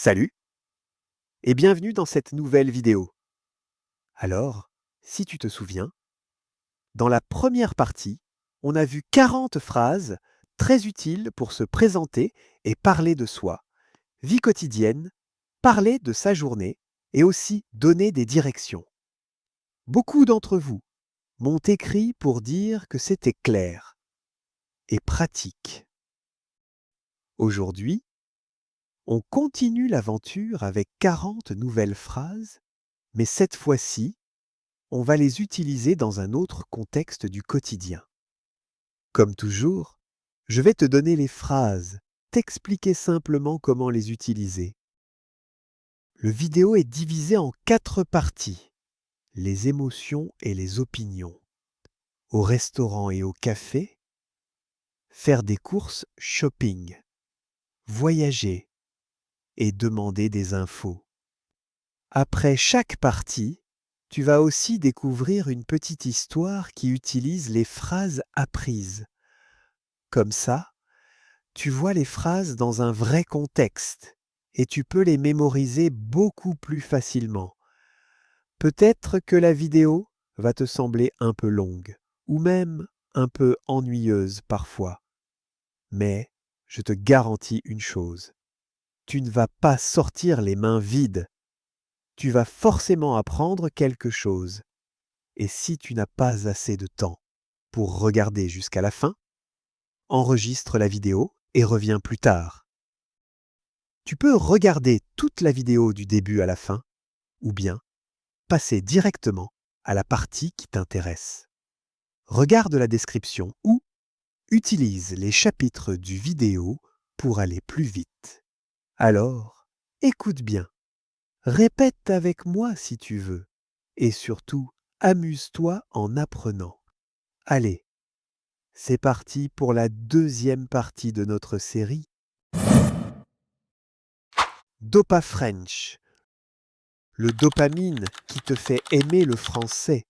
Salut et bienvenue dans cette nouvelle vidéo. Alors, si tu te souviens, dans la première partie, on a vu 40 phrases très utiles pour se présenter et parler de soi, vie quotidienne, parler de sa journée et aussi donner des directions. Beaucoup d'entre vous m'ont écrit pour dire que c'était clair et pratique. Aujourd'hui, on continue l'aventure avec 40 nouvelles phrases, mais cette fois-ci, on va les utiliser dans un autre contexte du quotidien. Comme toujours, je vais te donner les phrases, t'expliquer simplement comment les utiliser. Le vidéo est divisé en 4 parties, les émotions et les opinions. Au restaurant et au café, faire des courses shopping, voyager et demander des infos. Après chaque partie, tu vas aussi découvrir une petite histoire qui utilise les phrases apprises. Comme ça, tu vois les phrases dans un vrai contexte et tu peux les mémoriser beaucoup plus facilement. Peut-être que la vidéo va te sembler un peu longue ou même un peu ennuyeuse parfois. Mais je te garantis une chose, tu ne vas pas sortir les mains vides. Tu vas forcément apprendre quelque chose. Et si tu n'as pas assez de temps pour regarder jusqu'à la fin, enregistre la vidéo et reviens plus tard. Tu peux regarder toute la vidéo du début à la fin ou bien passer directement à la partie qui t'intéresse. Regarde la description ou utilise les chapitres du vidéo pour aller plus vite. Alors, écoute bien, répète avec moi si tu veux et surtout, amuse-toi en apprenant. Allez, c'est parti pour la deuxième partie de notre série Dopa French. Le dopamine qui te fait aimer le français.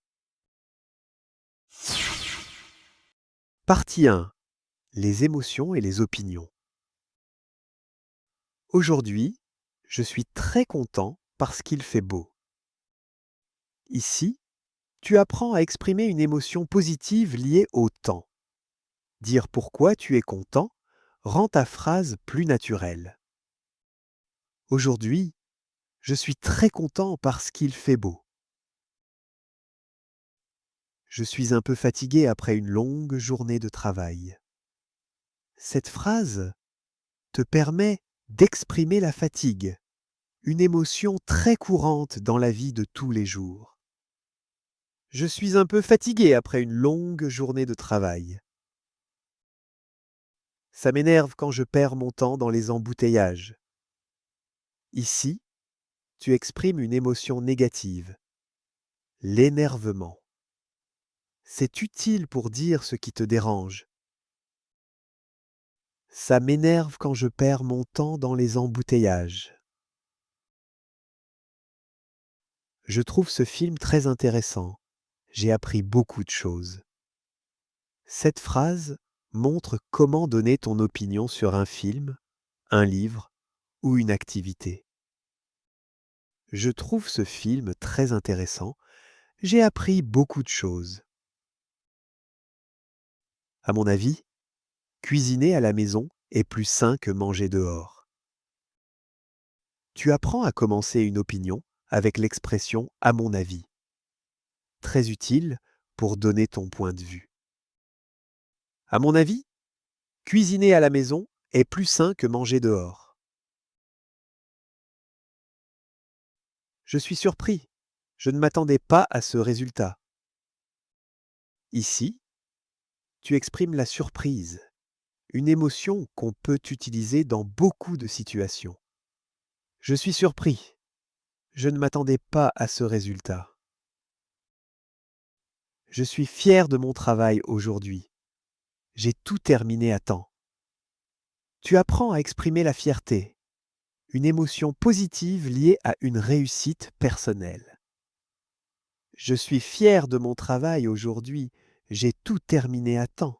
Partie 1. Les émotions et les opinions. Aujourd'hui, je suis très content parce qu'il fait beau. Ici, tu apprends à exprimer une émotion positive liée au temps. Dire pourquoi tu es content rend ta phrase plus naturelle. Aujourd'hui, je suis très content parce qu'il fait beau. Je suis un peu fatigué après une longue journée de travail. Cette phrase te permet d'exprimer la fatigue, une émotion très courante dans la vie de tous les jours. Je suis un peu fatigué après une longue journée de travail. Ça m'énerve quand je perds mon temps dans les embouteillages. Ici, tu exprimes une émotion négative, l'énervement. C'est utile pour dire ce qui te dérange. Ça m'énerve quand je perds mon temps dans les embouteillages. Je trouve ce film très intéressant. J'ai appris beaucoup de choses. Cette phrase montre comment donner ton opinion sur un film, un livre ou une activité. Je trouve ce film très intéressant. J'ai appris beaucoup de choses. À mon avis, cuisiner à la maison est plus sain que manger dehors. Tu apprends à commencer une opinion avec l'expression « à mon avis ». Très utile pour donner ton point de vue. À mon avis, cuisiner à la maison est plus sain que manger dehors. Je suis surpris. Je ne m'attendais pas à ce résultat. Ici, tu exprimes la surprise, une émotion qu'on peut utiliser dans beaucoup de situations. Je suis surpris. Je ne m'attendais pas à ce résultat. Je suis fier de mon travail aujourd'hui. J'ai tout terminé à temps. Tu apprends à exprimer la fierté, une émotion positive liée à une réussite personnelle. Je suis fier de mon travail aujourd'hui. J'ai tout terminé à temps.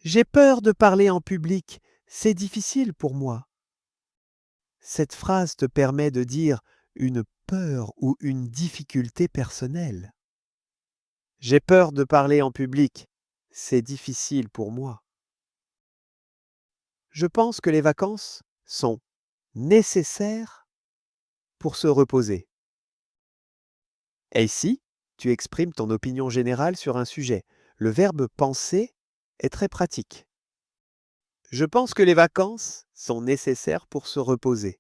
J'ai peur de parler en public. C'est difficile pour moi. Cette phrase te permet de dire une peur ou une difficulté personnelle. J'ai peur de parler en public. C'est difficile pour moi. Je pense que les vacances sont nécessaires pour se reposer. Et ici, tu exprimes ton opinion générale sur un sujet. Le verbe penser est très pratique. Je pense que les vacances sont nécessaires pour se reposer.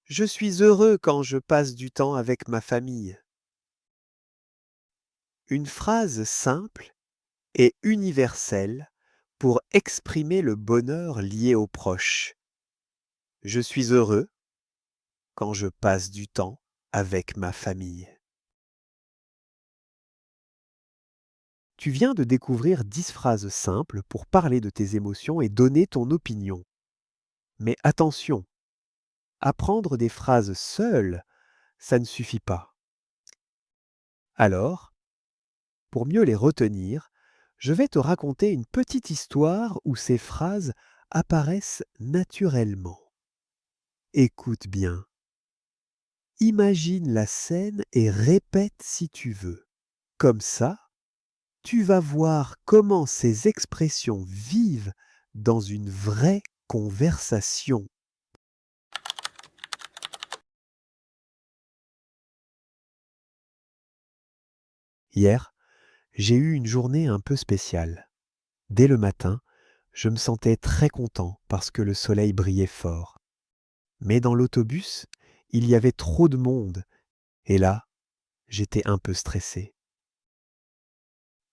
Je suis heureux quand je passe du temps avec ma famille. Une phrase simple et universelle pour exprimer le bonheur lié aux proches. Je suis heureux quand je passe du temps avec ma famille. Tu viens de découvrir 10 phrases simples pour parler de tes émotions et donner ton opinion. Mais attention, apprendre des phrases seules, ça ne suffit pas. Alors, pour mieux les retenir, je vais te raconter une petite histoire où ces phrases apparaissent naturellement. Écoute bien. Imagine la scène et répète si tu veux. Comme ça, tu vas voir comment ces expressions vivent dans une vraie conversation. Hier, j'ai eu une journée un peu spéciale. Dès le matin, je me sentais très content parce que le soleil brillait fort. Mais dans l'autobus, il y avait trop de monde et là, j'étais un peu stressé.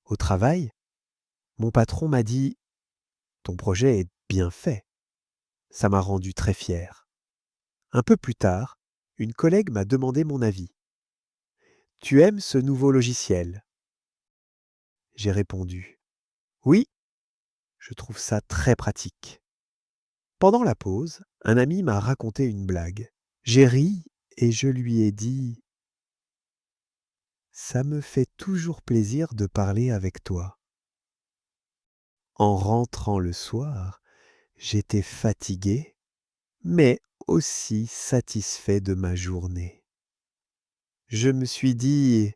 Au travail, mon patron m'a dit: «Ton projet est bien fait». Ça m'a rendu très fier. Un peu plus tard, une collègue m'a demandé mon avis. «Tu aimes ce nouveau logiciel?» J'ai répondu: «Oui, je trouve ça très pratique». Pendant la pause, un ami m'a raconté une blague. J'ai ri et je lui ai dit: «Ça me fait toujours plaisir de parler avec toi». En rentrant le soir, j'étais fatigué, mais aussi satisfait de ma journée. Je me suis dit: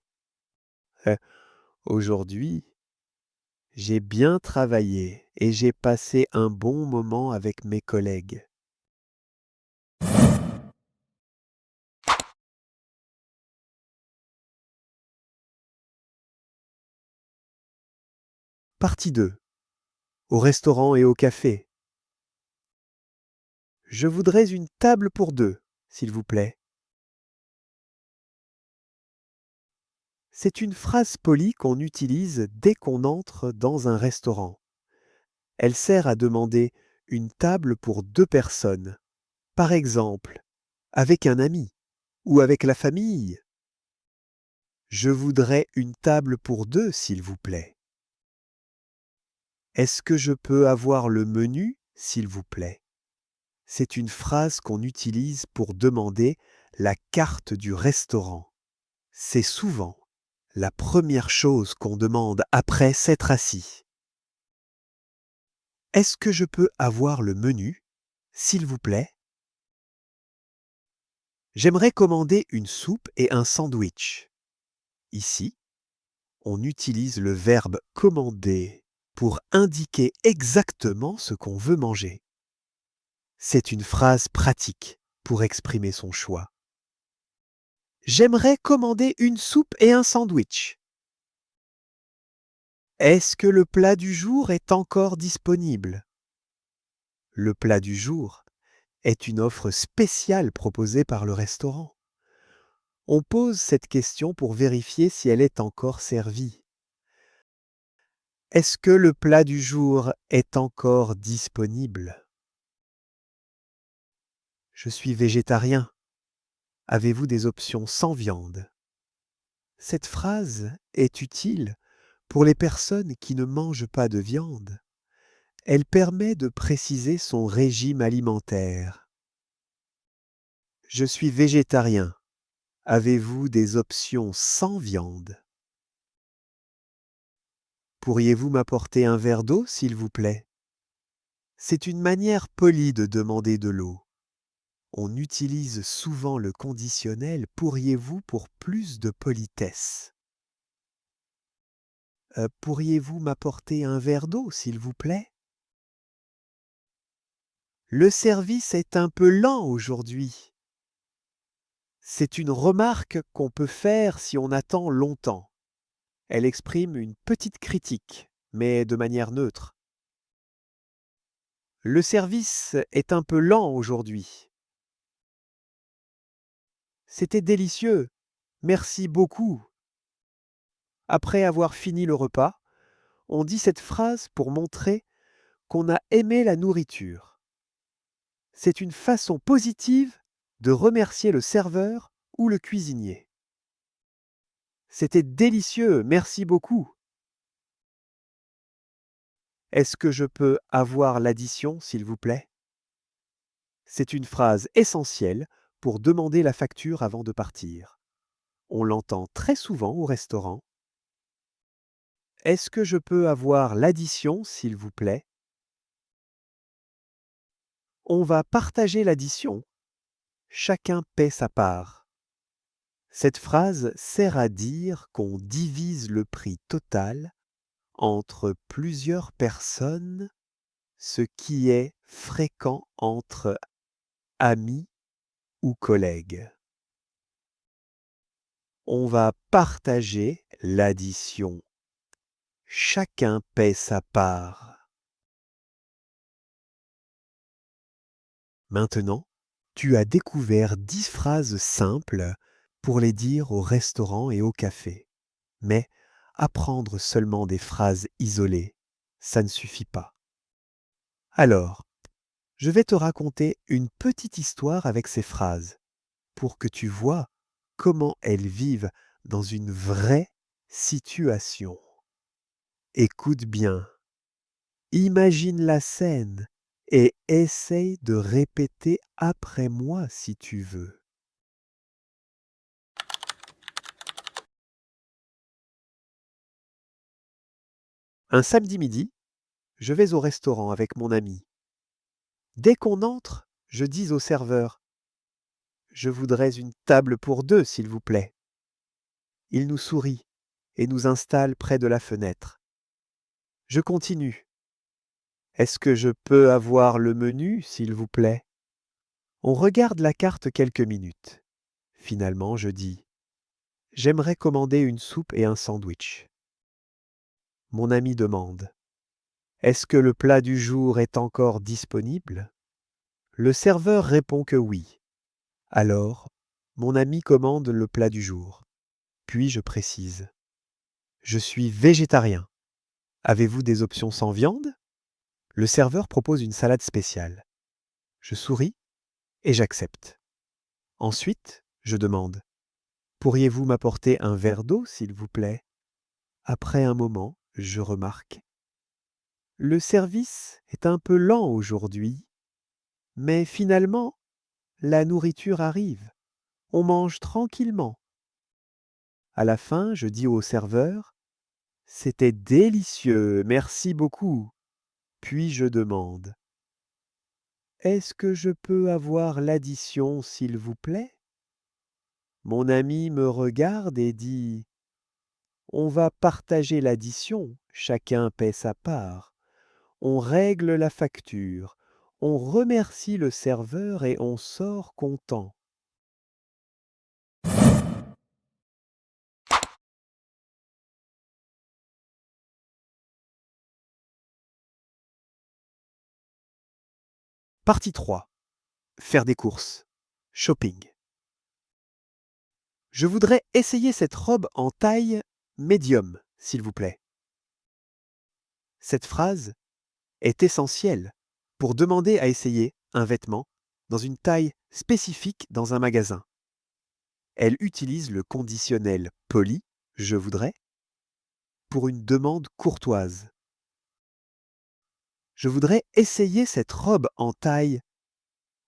«Eh, aujourd'hui, j'ai bien travaillé et j'ai passé un bon moment avec mes collègues». Partie 2. Au restaurant et au café. Je voudrais une table pour deux, s'il vous plaît. C'est une phrase polie qu'on utilise dès qu'on entre dans un restaurant. Elle sert à demander une table pour deux personnes. Par exemple, avec un ami ou avec la famille. Je voudrais une table pour deux, s'il vous plaît. Est-ce que je peux avoir le menu, s'il vous plaît? C'est une phrase qu'on utilise pour demander la carte du restaurant. C'est souvent la première chose qu'on demande après s'être assis. Est-ce que je peux avoir le menu, s'il vous plaît? J'aimerais commander une soupe et un sandwich. Ici, on utilise le verbe commander pour indiquer exactement ce qu'on veut manger. C'est une phrase pratique pour exprimer son choix. J'aimerais commander une soupe et un sandwich. Est-ce que le plat du jour est encore disponible? Le plat du jour est une offre spéciale proposée par le restaurant. On pose cette question pour vérifier si elle est encore servie. Est-ce que le plat du jour est encore disponible? Je suis végétarien. Avez-vous des options sans viande? Cette phrase est utile pour les personnes qui ne mangent pas de viande. Elle permet de préciser son régime alimentaire. Je suis végétarien. Avez-vous des options sans viande? Pourriez-vous m'apporter un verre d'eau, s'il vous plaît? C'est une manière polie de demander de l'eau. On utilise souvent le conditionnel pourriez-vous pour plus de politesse. Pourriez-vous m'apporter un verre d'eau, s'il vous plaît? Le service est un peu lent aujourd'hui. C'est une remarque qu'on peut faire si on attend longtemps. Elle exprime une petite critique, mais de manière neutre. Le service est un peu lent aujourd'hui. C'était délicieux. Merci beaucoup. Après avoir fini le repas, on dit cette phrase pour montrer qu'on a aimé la nourriture. C'est une façon positive de remercier le serveur ou le cuisinier. C'était délicieux, merci beaucoup. Est-ce que je peux avoir l'addition, s'il vous plaît? C'est une phrase essentielle pour demander la facture avant de partir. On l'entend très souvent au restaurant. Est-ce que je peux avoir l'addition, s'il vous plaît? On va partager l'addition. Chacun paie sa part. Cette phrase sert à dire qu'on divise le prix total entre plusieurs personnes, ce qui est fréquent entre amis ou collègues. On va partager l'addition. Chacun paie sa part. Maintenant, tu as découvert 10 phrases simples pour les dire au restaurant et au café. Mais apprendre seulement des phrases isolées, ça ne suffit pas. Alors, je vais te raconter une petite histoire avec ces phrases pour que tu vois comment elles vivent dans une vraie situation. Écoute bien, imagine la scène et essaye de répéter après moi si tu veux. Un samedi midi, je vais au restaurant avec mon ami. Dès qu'on entre, je dis au serveur: Je voudrais une table pour deux, s'il vous plaît. Il nous sourit et nous installe près de la fenêtre. Je continue. Est-ce que je peux avoir le menu, s'il vous plaît? On regarde la carte quelques minutes. Finalement, je dis: J'aimerais commander une soupe et un sandwich. Mon ami demande: Est-ce que le plat du jour est encore disponible? Le serveur répond que oui. Alors, mon ami commande le plat du jour. Puis je précise: Je suis végétarien. Avez-vous des options sans viande? Le serveur propose une salade spéciale. Je souris et j'accepte. Ensuite, je demande: Pourriez-vous m'apporter un verre d'eau, s'il vous plaît? Après un moment, je remarque: Le service est un peu lent aujourd'hui, mais finalement, la nourriture arrive. On mange tranquillement. À la fin, je dis au serveur: C'était délicieux, merci beaucoup. Puis je demande: Est-ce que je peux avoir l'addition, s'il vous plaît? Mon ami me regarde et dit: On va partager l'addition, chacun paie sa part. On règle la facture, on remercie le serveur et on sort content. Partie 3. Faire des courses. Shopping. Je voudrais essayer cette robe en taille médium, s'il vous plaît. Cette phrase est essentielle pour demander à essayer un vêtement dans une taille spécifique dans un magasin. Elle utilise le conditionnel poli, je voudrais, pour une demande courtoise. Je voudrais essayer cette robe en taille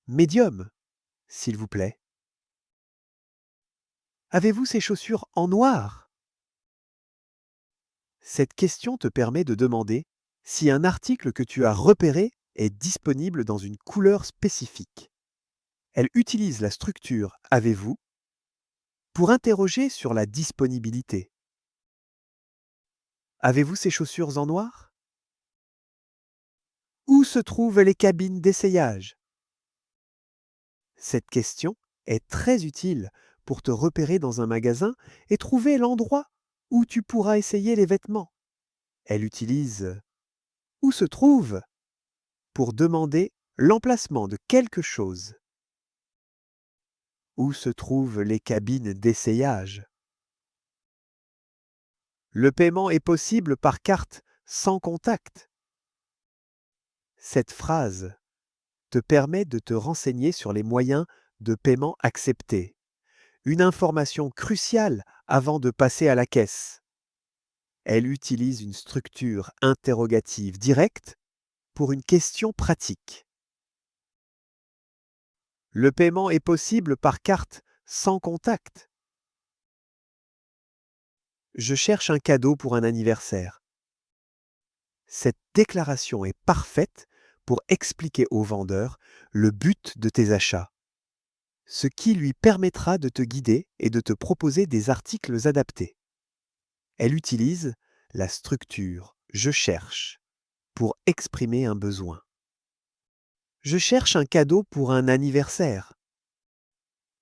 médium, s'il vous plaît. Avez-vous ces chaussures en noir? Cette question te permet de demander si un article que tu as repéré est disponible dans une couleur spécifique. Elle utilise la structure avez-vous pour interroger sur la disponibilité. Avez-vous ces chaussures en noir? Où se trouvent les cabines d'essayage? Cette question est très utile pour te repérer dans un magasin et trouver l'endroit où tu pourras essayer les vêtements. Elle utilise où se trouve pour demander l'emplacement de quelque chose. Où se trouvent les cabines d'essayage? Le paiement est possible par carte sans contact. Cette phrase te permet de te renseigner sur les moyens de paiement acceptés. Une information cruciale avant de passer à la caisse. Elle utilise une structure interrogative directe pour une question pratique. Le paiement est possible par carte sans contact. Je cherche un cadeau pour un anniversaire. Cette déclaration est parfaite pour expliquer au vendeur le but de tes achats, ce qui lui permettra de te guider et de te proposer des articles adaptés. Elle utilise la structure « Je cherche » pour exprimer un besoin. Je cherche un cadeau pour un anniversaire.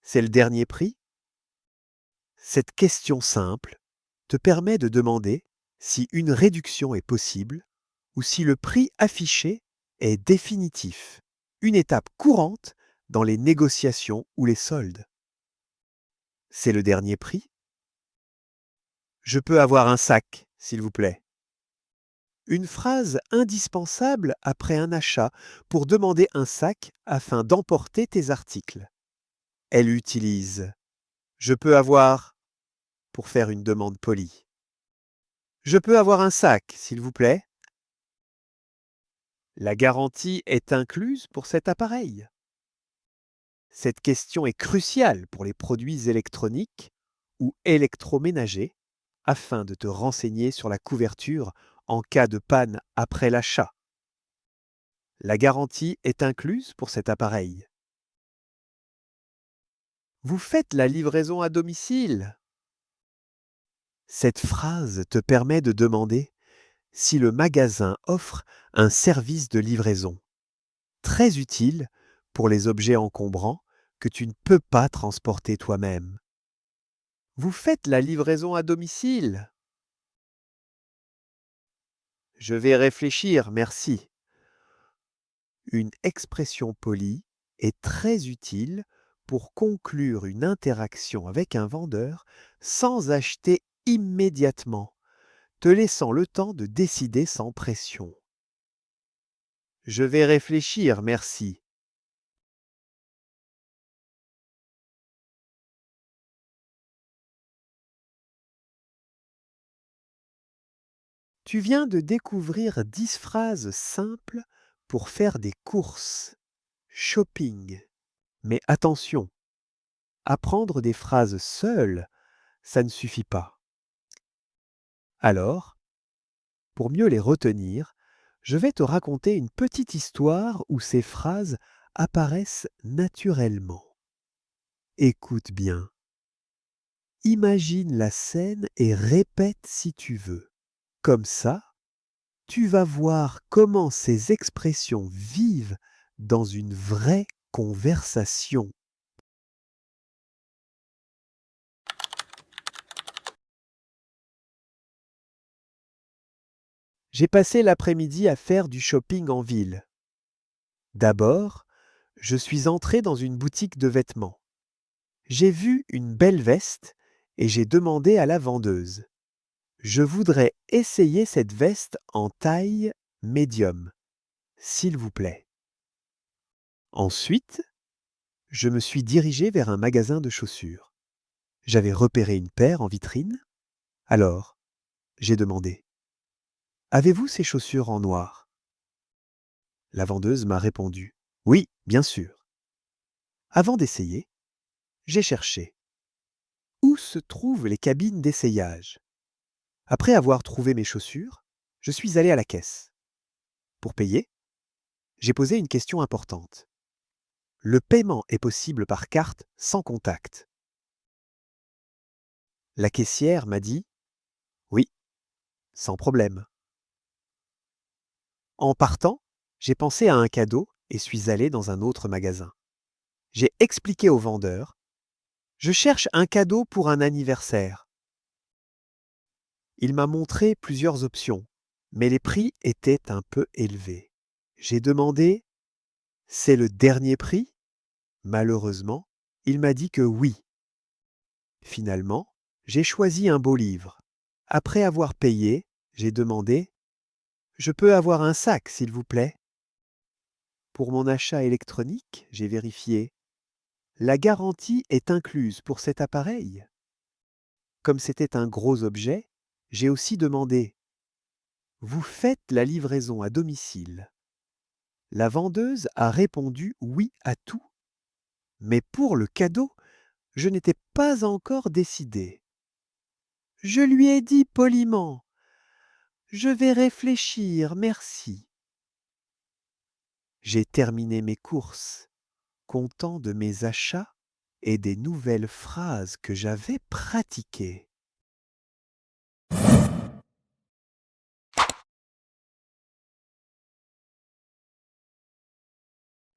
C'est le dernier prix? Cette question simple te permet de demander si une réduction est possible ou si le prix affiché est définitif, une étape courante dans les négociations ou les soldes. C'est le dernier prix? Je peux avoir un sac, s'il vous plaît. Une phrase indispensable après un achat pour demander un sac afin d'emporter tes articles. Elle utilise « Je peux avoir » pour faire une demande polie. Je peux avoir un sac, s'il vous plaît? La garantie est incluse pour cet appareil? Cette question est cruciale pour les produits électroniques ou électroménagers afin de te renseigner sur la couverture en cas de panne après l'achat. La garantie est incluse pour cet appareil. Vous faites la livraison à domicile? Cette phrase te permet de demander si le magasin offre un service de livraison, très utile pour les objets encombrants que tu ne peux pas transporter toi-même. Vous faites la livraison à domicile? Je vais réfléchir, merci. Une expression polie est très utile pour conclure une interaction avec un vendeur sans acheter immédiatement, te laissant le temps de décider sans pression. Je vais réfléchir, merci. Tu viens de découvrir 10 phrases simples pour faire des courses. Shopping. Mais attention, apprendre des phrases seules, ça ne suffit pas. Alors, pour mieux les retenir, je vais te raconter une petite histoire où ces phrases apparaissent naturellement. Écoute bien. Imagine la scène et répète si tu veux. Comme ça, tu vas voir comment ces expressions vivent dans une vraie conversation. J'ai passé l'après-midi à faire du shopping en ville. D'abord, je suis entré dans une boutique de vêtements. J'ai vu une belle veste et j'ai demandé à la vendeuse. Je voudrais essayer cette veste en taille médium, s'il vous plaît. Ensuite, je me suis dirigé vers un magasin de chaussures. J'avais repéré une paire en vitrine. Alors, j'ai demandé: Avez-vous ces chaussures en noir? La vendeuse m'a répondu: Oui, bien sûr. Avant d'essayer, j'ai cherché. Où se trouvent les cabines d'essayage? Après avoir trouvé mes chaussures, je suis allé à la caisse. Pour payer, J'ai posé une question importante. Le paiement est possible par carte sans contact. La caissière m'a dit oui, sans problème. En partant, j'ai pensé à un cadeau et suis allé dans un autre magasin. J'ai expliqué au vendeur, je cherche un cadeau pour un anniversaire. Il m'a montré plusieurs options, mais les prix étaient un peu élevés. J'ai demandé, c'est le dernier prix? Malheureusement, il m'a dit que oui. Finalement, j'ai choisi un beau livre. Après avoir payé, j'ai demandé, je peux avoir un sac, s'il vous plaît? Pour mon achat électronique, j'ai vérifié. La garantie est incluse pour cet appareil. Comme c'était un gros objet, j'ai aussi demandé, vous faites la livraison à domicile? La vendeuse a répondu oui à tout. Mais pour le cadeau, je n'étais pas encore décidé. Je lui ai dit poliment, je vais réfléchir, merci. J'ai terminé mes courses, content de mes achats et des nouvelles phrases que j'avais pratiquées.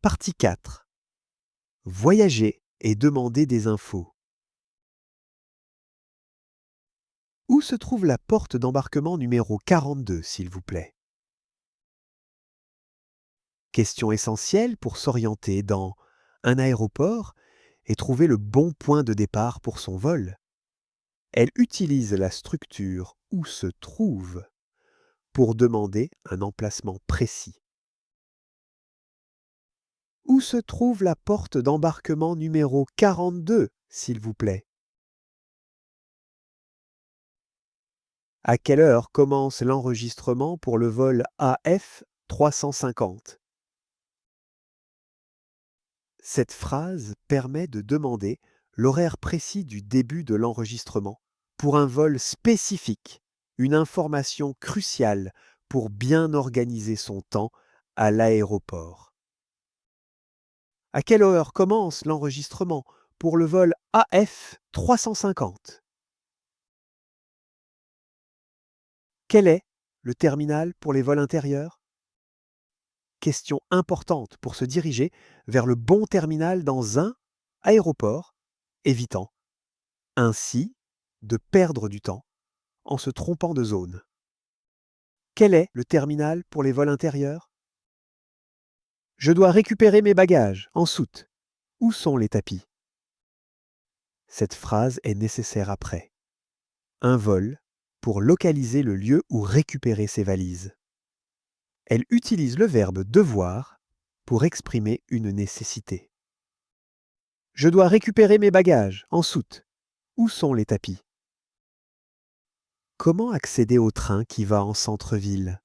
Partie 4. Voyager et demander des infos. Où se trouve la porte d'embarquement numéro 42, s'il vous plaît? Question essentielle pour s'orienter dans un aéroport et trouver le bon point de départ pour son vol. Elle utilise la structure où se trouve pour demander un emplacement précis. Où se trouve la porte d'embarquement numéro 42, s'il vous plaît? À quelle heure commence l'enregistrement pour le vol AF 350? Cette phrase permet de demander l'horaire précis du début de l'enregistrement pour un vol spécifique, une information cruciale pour bien organiser son temps à l'aéroport. À quelle heure commence l'enregistrement pour le vol AF 350? Quel est le terminal pour les vols intérieurs? Question importante pour se diriger vers le bon terminal dans un aéroport, évitant ainsi de perdre du temps en se trompant de zone. Quel est le terminal pour les vols intérieurs? Je dois récupérer mes bagages en soute. Où sont les tapis? Cette phrase est nécessaire après un vol pour localiser le lieu où récupérer ses valises. Elle utilise le verbe devoir pour exprimer une nécessité. Je dois récupérer mes bagages en soute. Où sont les tapis? Comment accéder au train qui va en centre-ville?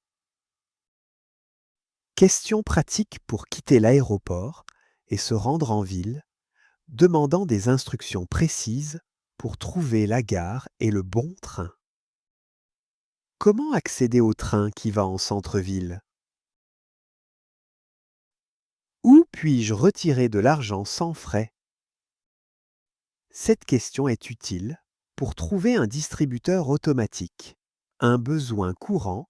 Question pratique pour quitter l'aéroport et se rendre en ville, demandant des instructions précises pour trouver la gare et le bon train. Comment accéder au train qui va en centre-ville? Où puis-je retirer de l'argent sans frais? Cette question est utile pour trouver un distributeur automatique, un besoin courant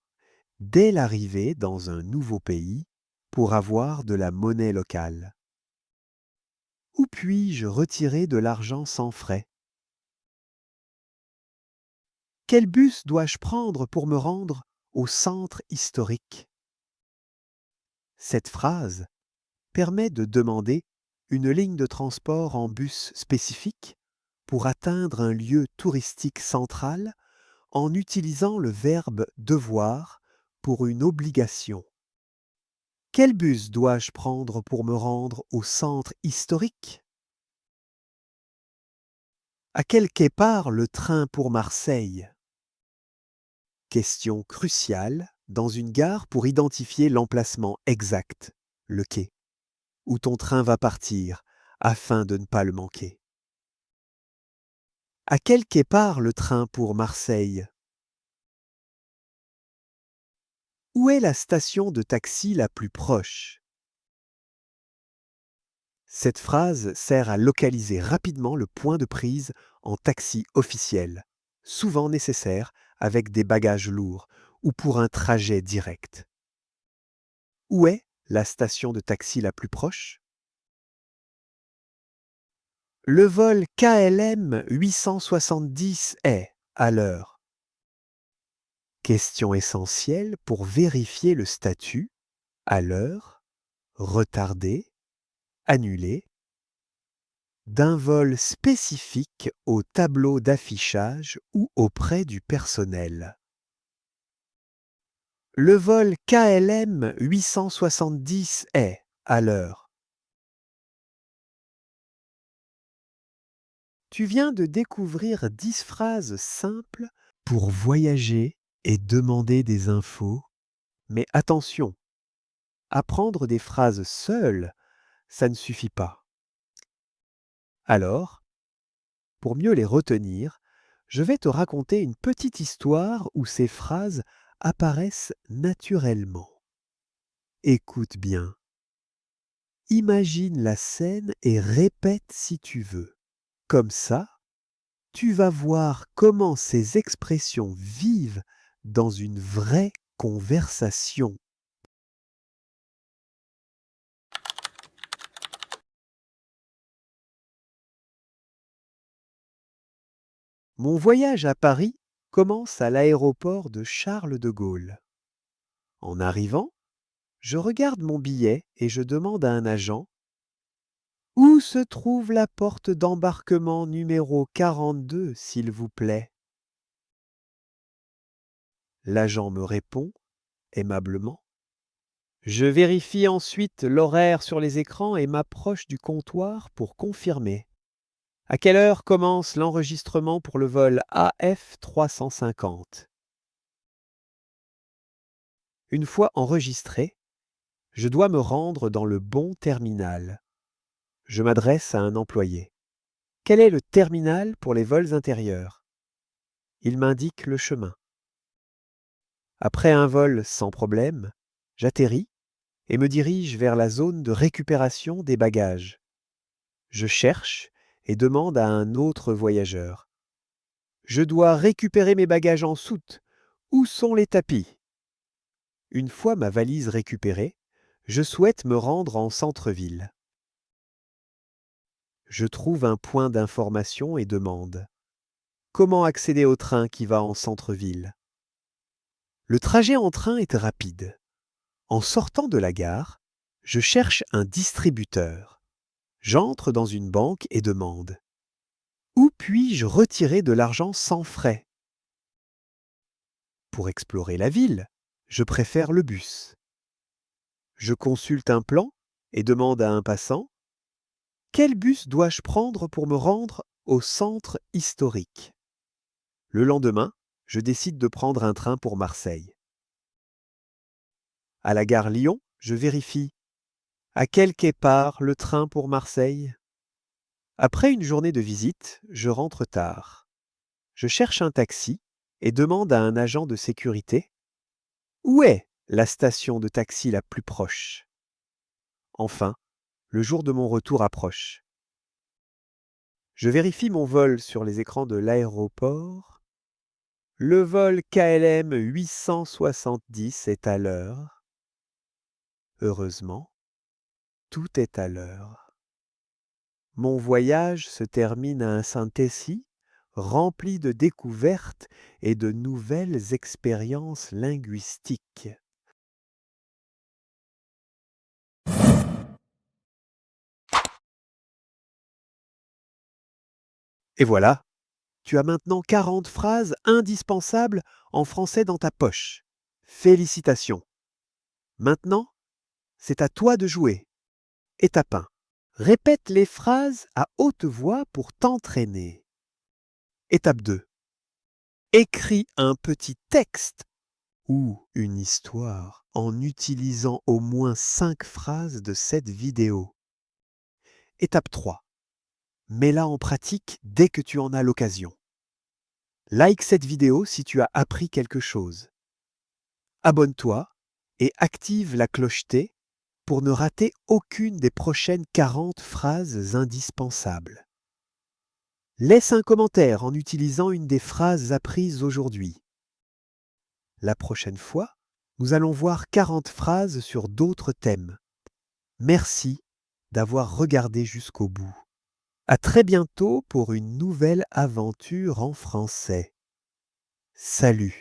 dès l'arrivée dans un nouveau pays pour avoir de la monnaie locale. Où puis-je retirer de l'argent sans frais? Quel bus dois-je prendre pour me rendre au centre historique? Cette phrase permet de demander une ligne de transport en bus spécifique pour atteindre un lieu touristique central en utilisant le verbe devoir pour une obligation. Quel bus dois-je prendre pour me rendre au centre historique? À quel quai part le train pour Marseille? Question cruciale dans une gare pour identifier l'emplacement exact, le quai, où ton train va partir afin de ne pas le manquer. À quel quai part le train pour Marseille? Où est la station de taxi la plus proche? Cette phrase sert à localiser rapidement le point de prise en taxi officiel, souvent nécessaire avec des bagages lourds ou pour un trajet direct. Où est la station de taxi la plus proche? Le vol KLM 870 est à l'heure. Question essentielle pour vérifier le statut à l'heure, retardé, annulé, d'un vol spécifique au tableau d'affichage ou auprès du personnel. Le vol KLM 870 est à l'heure. Tu viens de découvrir 10 phrases simples pour voyager et demander des infos. Mais attention, apprendre des phrases seules, ça ne suffit pas. Alors, pour mieux les retenir, je vais te raconter une petite histoire où ces phrases apparaissent naturellement. Écoute bien. Imagine la scène et répète si tu veux. Comme ça, tu vas voir comment ces expressions vivent dans une vraie conversation. Mon voyage à Paris commence à l'aéroport de Charles de Gaulle. En arrivant, je regarde mon billet et je demande à un agent: où se trouve la porte d'embarquement numéro 42, s'il vous plaît? L'agent me répond aimablement. Je vérifie ensuite l'horaire sur les écrans et m'approche du comptoir pour confirmer. À quelle heure commence l'enregistrement pour le vol AF 350? Une fois enregistré, je dois me rendre dans le bon terminal. Je m'adresse à un employé. Quel est le terminal pour les vols intérieurs? Il m'indique le chemin. Après un vol sans problème, j'atterris et me dirige vers la zone de récupération des bagages. Je cherche et demande à un autre voyageur. Je dois récupérer mes bagages en soute. Où sont les tapis? Une fois ma valise récupérée, je souhaite me rendre en centre-ville. Je trouve un point d'information et demande: comment accéder au train qui va en centre-ville? Le trajet en train est rapide. En sortant de la gare, je cherche un distributeur. J'entre dans une banque et demande: où puis-je retirer de l'argent sans frais? Pour explorer la ville, je préfère le bus. Je consulte un plan et demande à un passant: quel bus dois-je prendre pour me rendre au centre historique? Le lendemain, je décide de prendre un train pour Marseille. À la gare Lyon, je vérifie: à quel quai part le train pour Marseille? Après une journée de visite, je rentre tard. Je cherche un taxi et demande à un agent de sécurité: où est la station de taxi la plus proche? Enfin, le jour de mon retour approche. Je vérifie mon vol sur les écrans de l'aéroport. Le vol KLM 870 est à l'heure. Heureusement, tout est à l'heure. Mon voyage se termine à un Saint-Essie rempli de découvertes et de nouvelles expériences linguistiques. Et voilà, tu as maintenant 40 phrases indispensables en français dans ta poche. Félicitations. Maintenant, c'est à toi de jouer. Étape 1. Répète les phrases à haute voix pour t'entraîner. Étape 2. Écris un petit texte ou une histoire en utilisant au moins 5 phrases de cette vidéo. Étape 3. Mets-la en pratique dès que tu en as l'occasion. Like cette vidéo si tu as appris quelque chose. Abonne-toi et active la clocheté pour ne rater aucune des prochaines 40 phrases indispensables. Laisse un commentaire en utilisant une des phrases apprises aujourd'hui. La prochaine fois, nous allons voir 40 phrases sur d'autres thèmes. Merci d'avoir regardé jusqu'au bout. À très bientôt pour une nouvelle aventure en français. Salut!